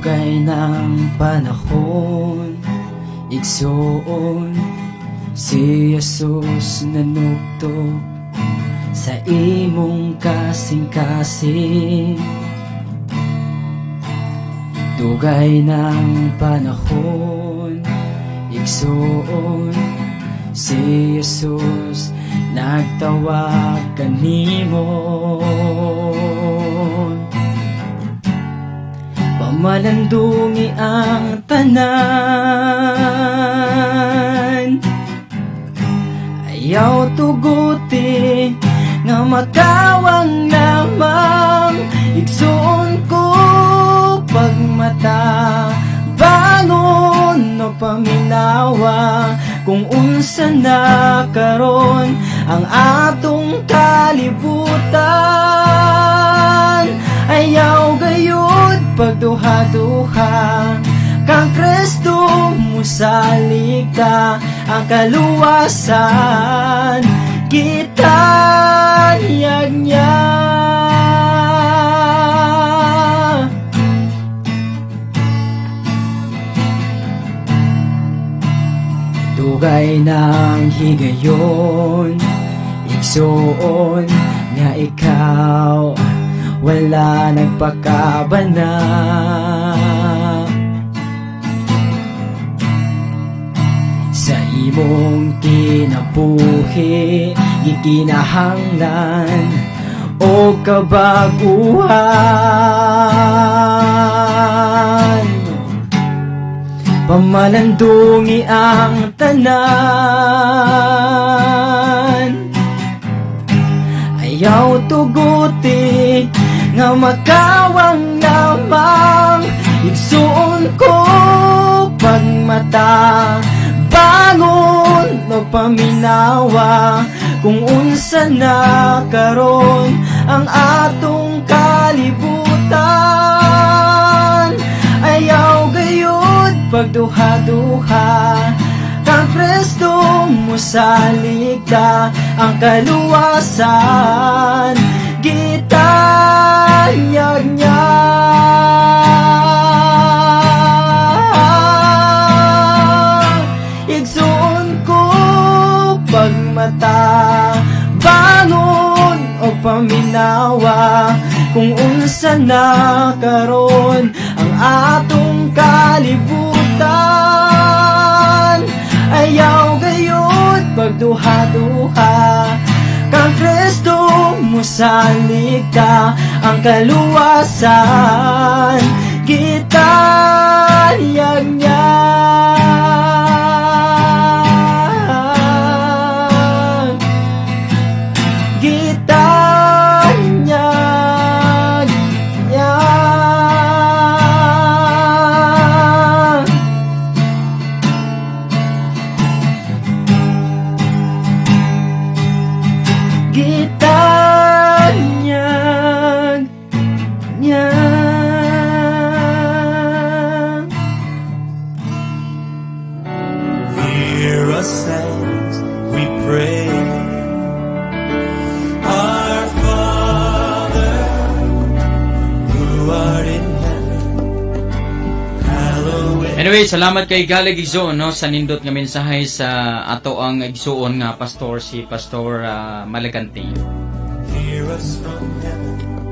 Dugay ng panahon, igsoon si Jesus nanugtog sa imong kasing-kasing. Dugay ng panahon, igsoon si Jesus nagtawag kanimo. Pamalandungi ang tanan, ayaw tuguti nga makawang lamang. Igsoon ko pagmata, bangon o paminawa, kung unsa na karon ang atong kalibutan. Ayaw gayud pagduha-duha, kang Kristo musalig ka ang kaluwasan. Gitanyag niya dugay ng higayon, igsoon nga ikaw wala nagpakabana. Sa imong kinabuhi ikinahanglan o kabaguhan. Pamalandungi ang tanan, ayaw tuguti nga makawang lamang. Igsuon ko pagmata, bangon o paminawa, kung unsa na karon ang atong kalibutan. Ayaw gayud pagduha-duha, kang Kristo musalig ka ang kaluwasan. Gitanyag niya igsuon ko pagmata, bangon o paminawa, kung unsa na karon ang atong kalibutan. Ayaw gayud pagduha-duha, kang Kristo musalig ka ang kaluwasan. Gitanyag niya gitanyag niya. Hear us as we pray. Our Father, who art in heaven, hallowed. Anyway, salamat kay Galig Igsoon no sa nindot nga mensahe sa ato ang igsoon nga pastor si Pastor Malaganti. Hear us from heaven.